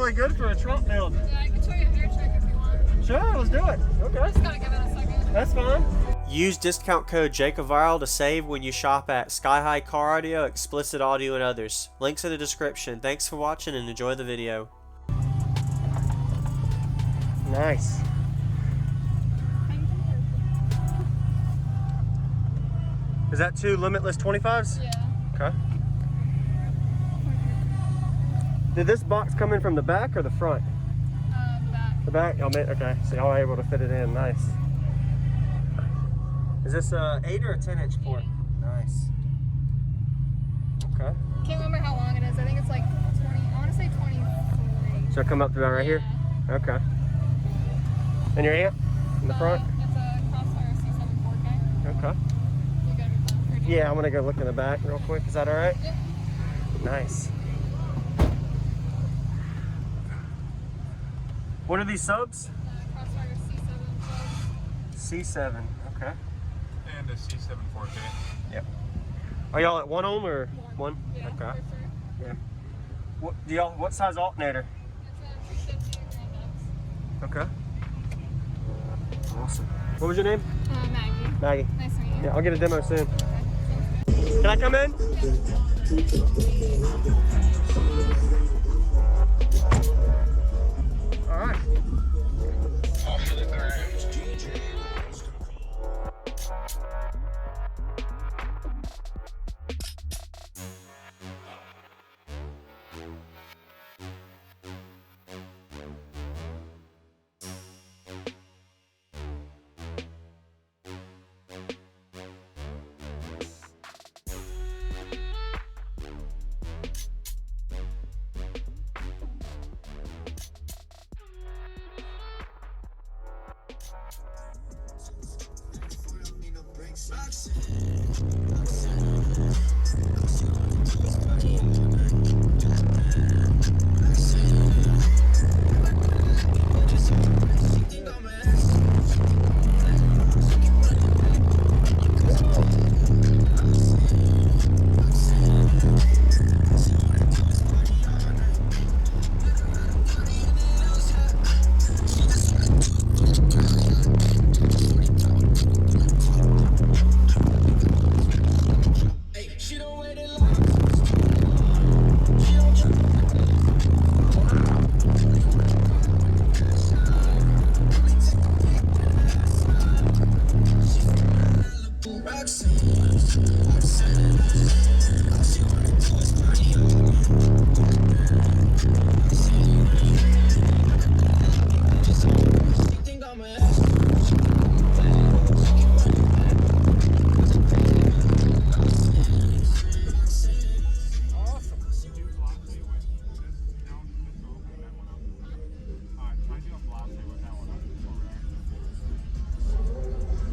really good for a trunk build. Yeah, I can show you a hair trick if you want. Sure, let's do it. Okay. Just gotta give it a second. That's fine. Use discount code JACOBVIRAL to save when you shop at Sky High Car Audio, Explicit Audio, and others. Links in the description. Thanks for watching and enjoy the video. Nice. Is that 2 limitless 25s? Yeah. Okay. Did this box come in from the back or the front? The back. The back? Okay, so y'all are able to fit it in. Nice. Is this a 8 or a 10-inch port? 8. Nice. Okay. Can't remember how long it is. I think it's like 20. I want to say 23. So come up to about right here? Okay. And your amp in the front? It's a Crossfire C7 4K. Okay. You good with that? Yeah, I'm gonna go look in the back real quick. Is that all right? Yep. Nice. What are these subs? Crossfire C7 C7. Okay. And a C7 4K. Yep. Are y'all at 1 ohm or 1? Yeah, Okay. for sure. Yeah. What size alternator? It's a 350 Grand X. Okay. Awesome. What was your name? Maggie. Maggie. Nice to meet you. Yeah, I'll get a demo soon. Okay, sounds good. Can I come in? All right.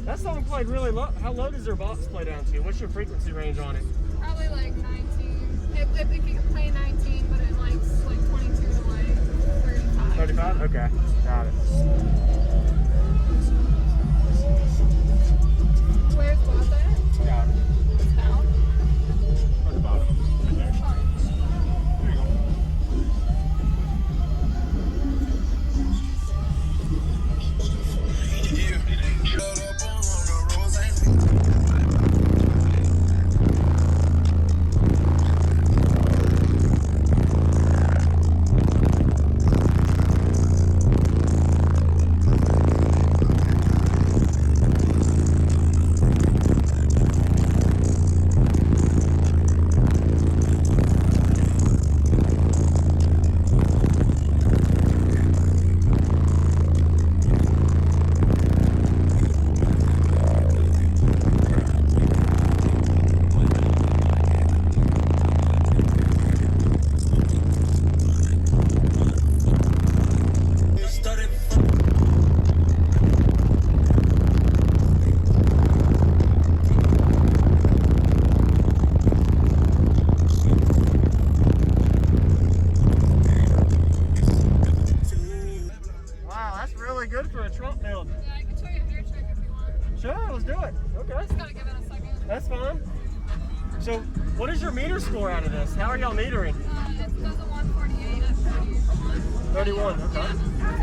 That song played really low. How low does their box play down to? What's your frequency range on it? Probably like 19. If you can play 19, but it likes like 22 to like 35. 35? Okay, got it. Where's Bob at? Got it. It's down. At the bottom. Right there. There you go. good for a trunk build. Yeah, I can show you a hair trick if you want. Sure, let's do it. Okay. Just gotta give it a second. That's fine. So, what is your meter score out of this? How are y'all metering? It does a 148 at 30 a month. 31, okay.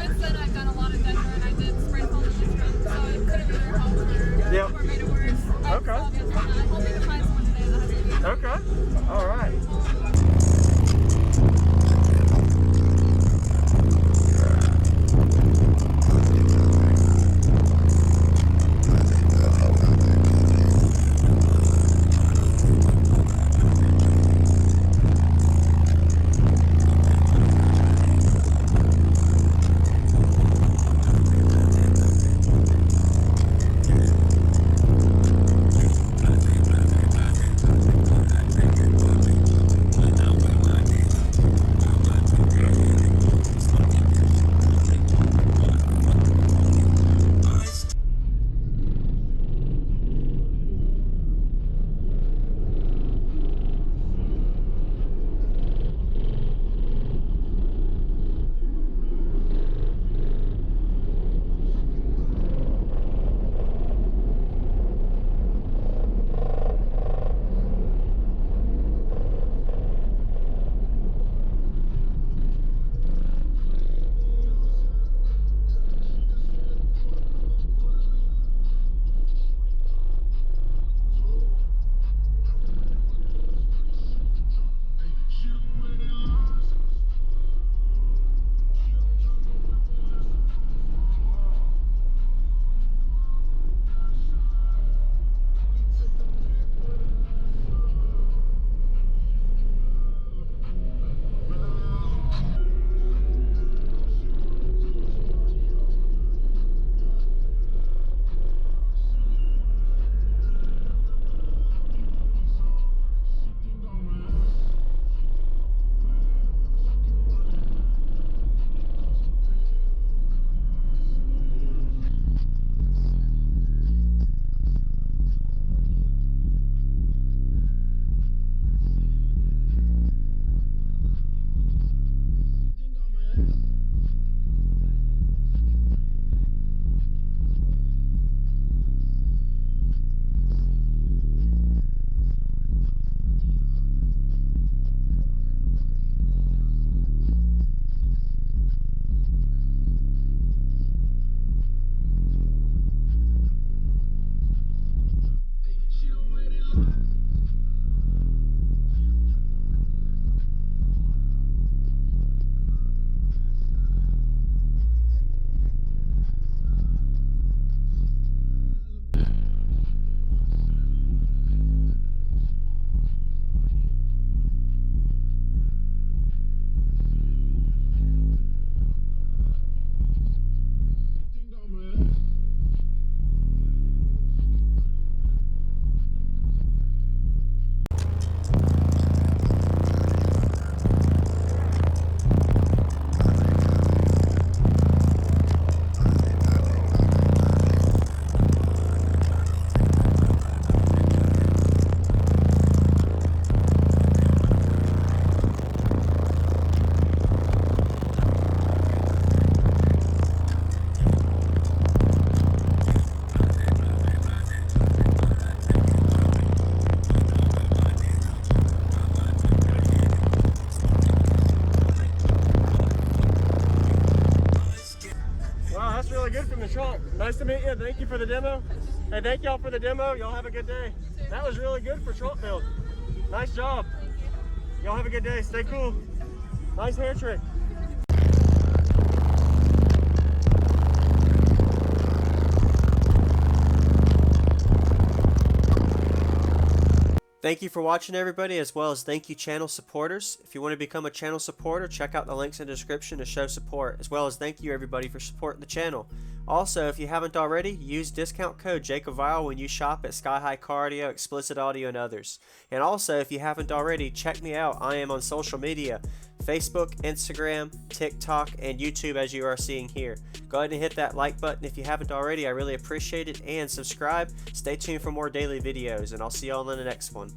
Since then, I've done a lot of Denver, and I did spring home and this run, so it could have either helped or made it worse. Okay. I'm hoping to find someone today that has a good. Okay. All right. Nice to meet you. Thank you for the demo. Hey, thank y'all for the demo. Y'all have a good day. That was really good for trunk build. Nice job. Y'all have a good day. Stay cool. Nice hair trick. Thank you for watching, everybody, as well as thank you channel supporters. If you want to become a channel supporter, check out the links in the description to show support, as well as thank you everybody for supporting the channel. Also, if you haven't already, use discount code JACOBVIRAL when you shop at Sky High Cardio, Explicit Audio, and others. And also, if you haven't already, check me out. I am on social media, Facebook, Instagram, TikTok, and YouTube, as you are seeing here. Go ahead and hit that like button if you haven't already. I really appreciate it. And subscribe. Stay tuned for more daily videos, and I'll see y'all in the next one.